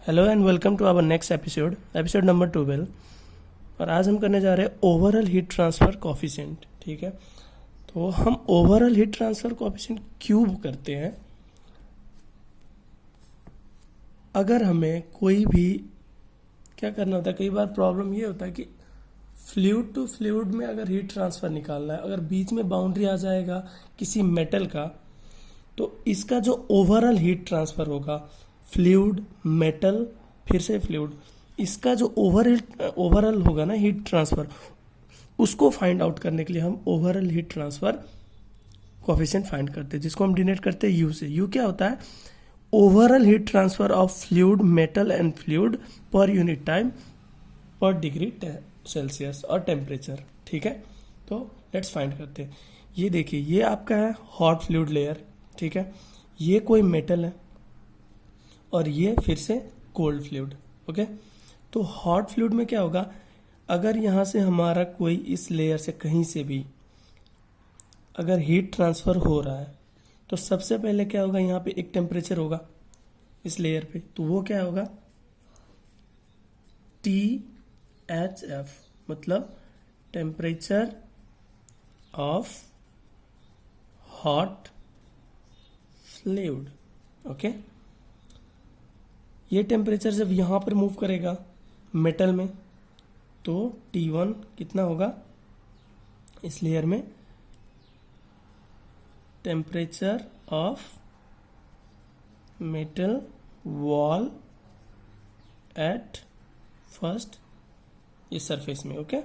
Hello and welcome to our next episode number 12। और आज हम करने जा रहे हैं ओवरऑल हीट ट्रांसफ़र कोफिशिएंट। ठीक है, तो हम ओवरऑल हीट ट्रांसफ़र कोफिशिएंट क्यों करते हैं? अगर हमें कोई भी क्या करना होता है, कई बार प्रॉब्लम ये होता है कि फ्लूइड टू फ्लूइड में अगर हीट ट्रांसफ़र निकालना है, अगर बीच में बाउंड्री आ जाएगा किसी मेटल का, तो इसका जो ओवरऑल हीट ट्रांसफ़र होगा, फ्लूइड मेटल फिर से फ्लूइड, इसका जो ओवरऑल होगा ना हीट ट्रांसफ़र, उसको फाइंड आउट करने के लिए हम overall heat transfer coefficient find करते हैं, जिसको हम डिनोट करते हैं यू से। यू क्या होता है? Overall heat transfer of fluid metal and fluid per unit time पर डिग्री सेल्सियस और टेम्परेचर। ठीक है, तो लेट्स फाइंड करते हैं। ये देखिए, ये आपका है हॉट फ्लूइड लेयर। ठीक है, ये कोई मेटल है और ये फिर से कोल्ड फ्लूइड। ओके, तो हॉट फ्लूइड में क्या होगा, अगर यहाँ से हमारा कोई इस लेयर से कहीं से भी अगर हीट ट्रांसफ़र हो रहा है, तो सबसे पहले क्या होगा, यहाँ पे एक टेम्परेचर होगा इस लेयर पे, तो वो क्या होगा, THF, मतलब temperature of hot fluid. Okay, ये टेम्परेचर जब यहाँ पर मूव करेगा मेटल में, तो T1 कितना होगा इस लेयर में, temperature of metal wall at first इस सरफेस में। ओके,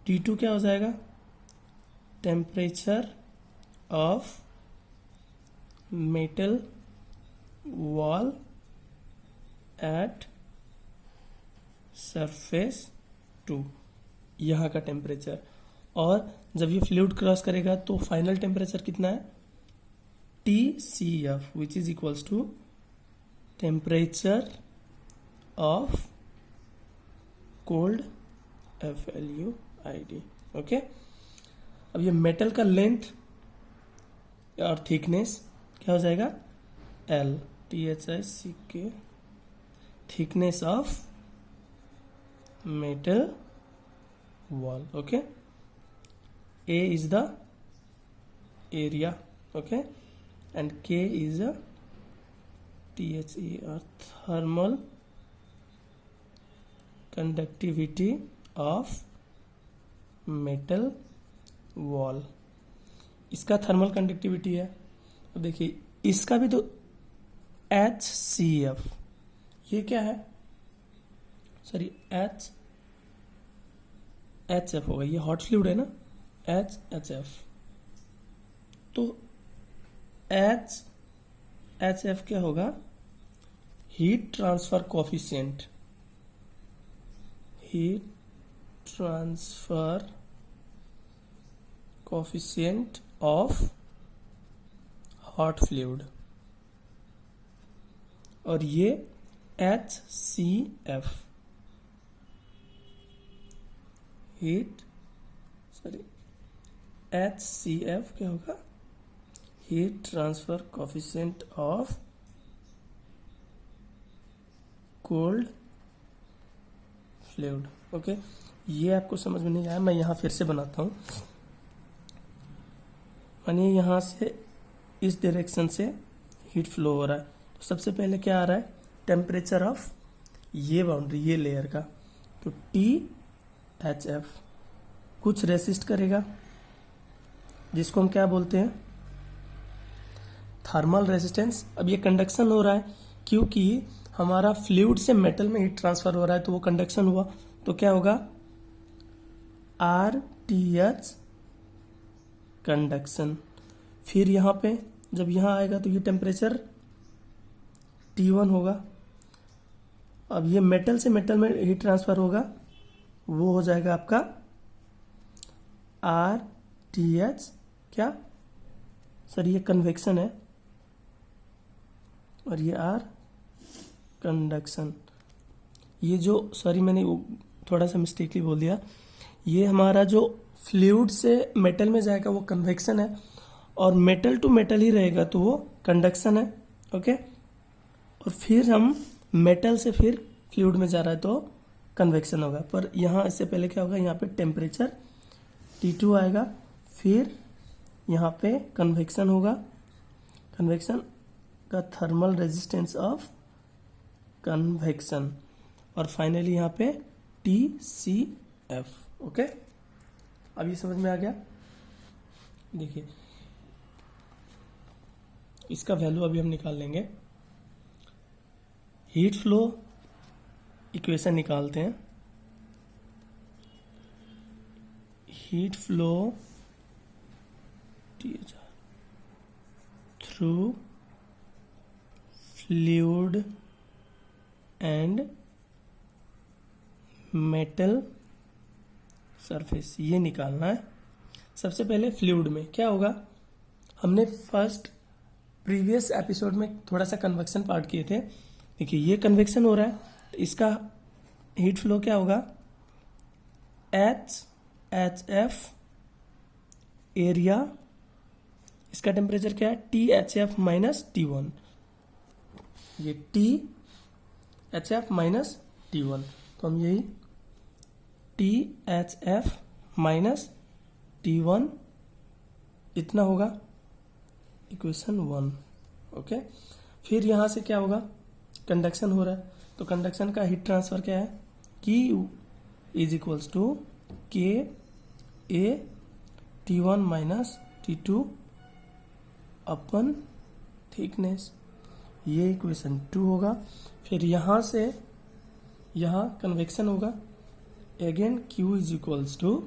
T2 क्या हो जाएगा, temperature of metal wall at surface 2, यहाँ का टेम्परेचर। और जब ये फ्लूइड क्रॉस करेगा तो फाइनल टेम्परेचर कितना है, TCF, which is equals to temperature of cold FLUID। Okay, अब ये मेटल का लेंथ और थिकनेस क्या हो जाएगा, L, THICK, thickness of metal wall. Okay, A is the area, okay, and K is a THE or thermal conductivity of metal wall। इसका thermal conductivity है। अब देखिए, इसका भी तो HCF, ये क्या है, सॉरी HF होगा, ये हॉट फ्लूइड है ना, HF। तो HF क्या होगा, heat transfer coefficient, heat transfer coefficient of hot fluid, और ये HCF, HCF क्या होगा, heat transfer coefficient of cold fluid. Okay, ये आपको समझ में नहीं आया, मैं यहाँ फिर से बनाता हूँ। मानिए यहाँ से इस डायरेक्शन से हीट फ्लो हो रहा है, तो सबसे पहले क्या आ रहा है, टेम्परेचर ऑफ ये बाउंड्री, ये लेयर का, तो THF कुछ रेसिस्ट करेगा, जिसको हम क्या बोलते हैं, थर्मल रेजिस्टेंस। अब ये कंडक्शन हो रहा है, क्योंकि हमारा फ्लूइड से मेटल में हीट ट्रांसफर हो रहा है, तो वो कंडक्शन हुआ, तो क्या होगा, RTH कंडक्शन। फिर यहाँ पे जब यहाँ आएगा तो ये टेम्परेचर T1 होगा। अब ये मेटल से मेटल में हीट ट्रांसफर होगा, वो हो जाएगा आपका RTH, क्या, सर ये कन्वेक्शन है, और ये R कंडक्शन। ये जो, सॉरी मैंने थोड़ा सा मिस्टेकली बोल दिया, ये हमारा जो फ्लूइड से मेटल में जाएगा वो कन्वेक्शन है, और मेटल टू मेटल ही रहेगा तो वो कंडक्शन है। ओके, और फिर हम मेटल से फिर फ्लूइड में जा रहा है तो कन्वेक्शन होगा। पर यहाँ इससे पहले क्या होगा, यहाँ पे टेम्परेचर T2 आएगा, फिर यहाँ पे कन्वेक्शन होगा, कन्वेक्शन का थर्मल रेजिस्टेंस ऑफ कन्वेक्शन, और फाइनली यहाँ पे TCF। ओके, अब ये समझ में आ गया। देखिए इसका वैल्यू अभी हम निकाल लेंगे। हीट फ्लो इक्वेशन निकालते हैं। Heat flow through fluid and metal surface, ये निकालना है। सबसे पहले फ्लूइड में क्या होगा, हमने फर्स्ट प्रीवियस एपिसोड में थोड़ा सा कन्वेक्शन पार्ट किए थे। देखिए ये कन्वेक्शन हो रहा है, तो इसका हीट फ्लो क्या होगा, HF एरिया, इसका टेम्परेचर क्या है THF माइनस T1, ये THF माइनस T1, तो हम यही THF माइनस T1 इतना होगा, इक्वेशन 1। ओके, फिर यहाँ से क्या होगा, कंडक्शन हो रहा है, तो कंडक्शन का हीट ट्रांसफर क्या है, Q is equals to KA T1 minus T2 upon thickness, ये इक्वेशन 2 होगा। फिर यहाँ से यहाँ कन्वेक्शन होगा, again Q is equals to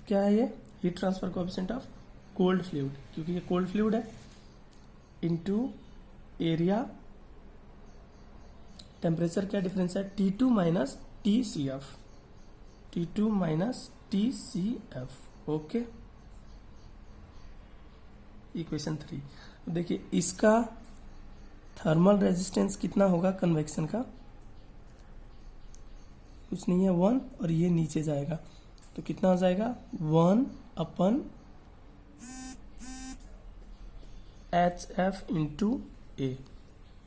क्या है, ये heat transfer coefficient of cold fluid, क्योंकि ये कोल्ड फ्लूइड है, इनटू एरिया, टेम्परेचर क्या डिफरेंस है T2 minus TCF, T2 minus TCF। Okay, equation 3। देखिए इसका थर्मल रेजिस्टेंस कितना होगा कन्वेक्शन का, कुछ नहीं है 1, और ये नीचे जाएगा तो कितना हो जाएगा 1 अपन HF इंटू A,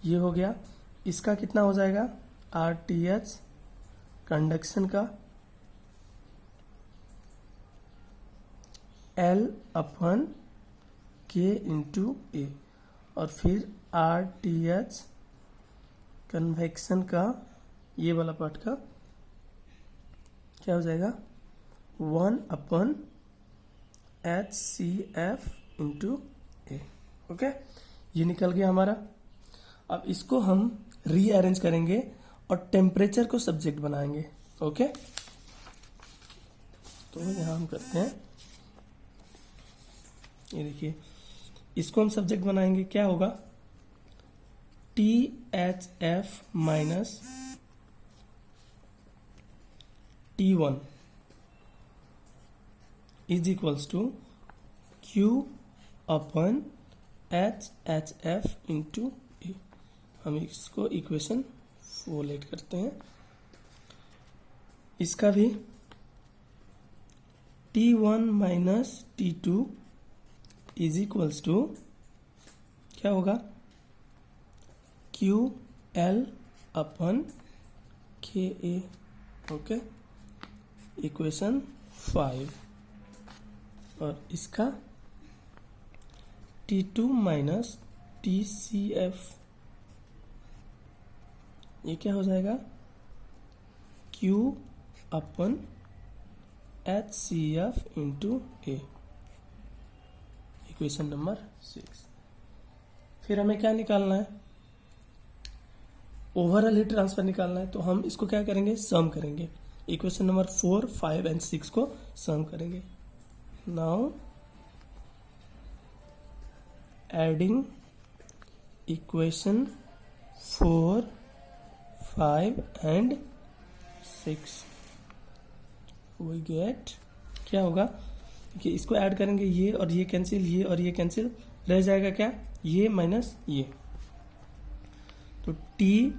ये हो गया। इसका कितना हो जाएगा RTH कंडक्शन का, L upon K into A, और फिर RTH कन्वेक्शन का ये वाला पार्ट का क्या हो जाएगा 1 अपन HCF इंटू A। ओके, ये निकल गया हमारा। अब इसको हम रीअरेंज करेंगे और टेम्परेचर को सब्जेक्ट बनाएंगे। ओके, तो यहाँ हम करते हैं, ये देखिए इसको हम सब्जेक्ट बनाएंगे, क्या होगा THF minus T1 is equals to Q upon HF into A। हम इसको इक्वेशन 4 लेट करते हैं। इसका भी T1 minus T2 is equals to क्या होगा QL अपन KA। ओके, इक्वेशन 5, और इसका T2 माइनस TCF, ये क्या हो जाएगा Q upon HCF into A, equation number 6। फिर हमें क्या निकालना है, ओवरऑल हीट ट्रांसफर निकालना है, तो हम इसको क्या करेंगे, सम करेंगे। इक्वेशन नंबर 4, 5 एंड 6 को सम करेंगे। Now adding equation 4, 5 and 6 we get, क्या होगा, देखिए इसको ऐड करेंगे, ये और ये कैंसिल, ये और ये कैंसिल, रह जाएगा क्या, ये माइनस ये, तो T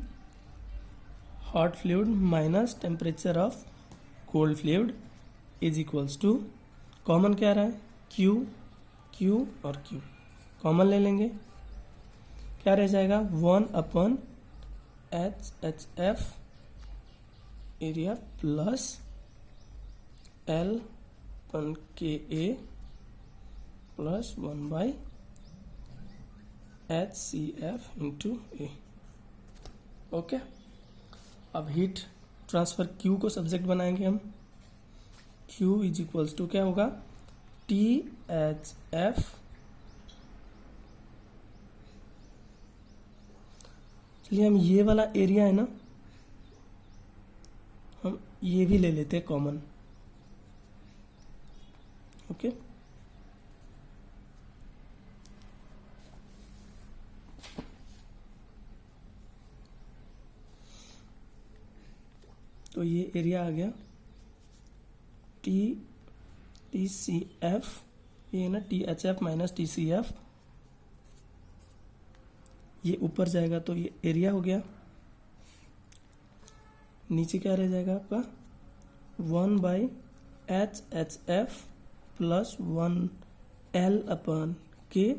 hot fluid minus temperature of cold fluid is equals to, common क्या रहा है Q, Q और Q कॉमन ले लेंगे, क्या रह जाएगा 1/HHF area plus L/KA plus 1/HCF into A। Okay, अब हीट ट्रांसफर Q को सब्जेक्ट बनाएंगे हम। Q इज इक्वल्स टू क्या होगा THF, चलिए हम ये वाला एरिया है ना, हम ये भी ले लेते हैं कॉमन। ओके, तो ये एरिया आ गया TCF, ये है ना THF माइनस TCF, ये ऊपर जाएगा तो ये एरिया हो गया। नीचे क्या रह जाएगा आपका 1/HHF plus 1L/K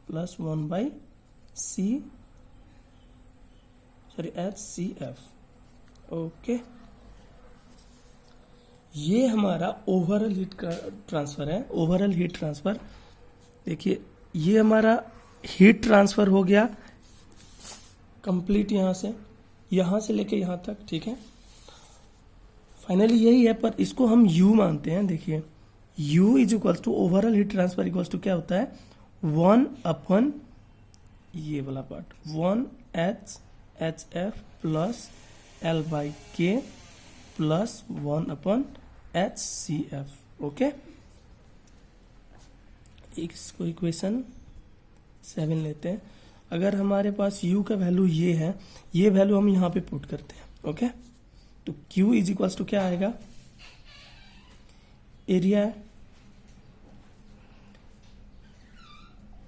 plus 1/HCF। Okay, ये हमारा ओवरऑल हीट ट्रांसफर है। ओवरऑल हीट ट्रांसफर देखिए, ये हमारा हीट ट्रांसफर हो गया कंप्लीट, यहाँ से लेके यहाँ तक, ठीक है। फाइनली यही है, पर इसको हम U मानते हैं। देखिए U is equals to overall heat transfer equals to क्या होता है 1/, ये वाला part 1/HHF plus L/K plus 1/HCF। Okay, इसको इक्वेशन 7 लेते हैं। अगर हमारे पास U का वैल्यू ये है, ये वैल्यू हम यहाँ पे पुट करते हैं। ओके, तो Q इज इक्वल्स टू क्या आएगा, एरिया है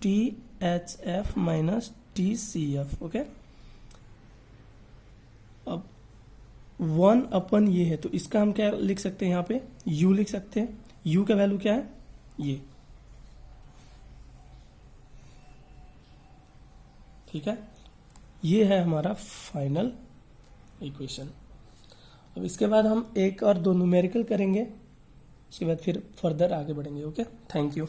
THF माइनस TCF। ओके, अब 1/, ये है तो इसका हम क्या लिख सकते हैं, यहाँ पे U लिख सकते हैं। U का वैल्यू क्या है, ये, ठीक है। ये है हमारा फाइनल इक्वेशन। अब इसके बाद हम 1 और 2 न्यूमेरिकल करेंगे, उसके बाद फिर फर्दर आगे बढ़ेंगे। Okay, thank you.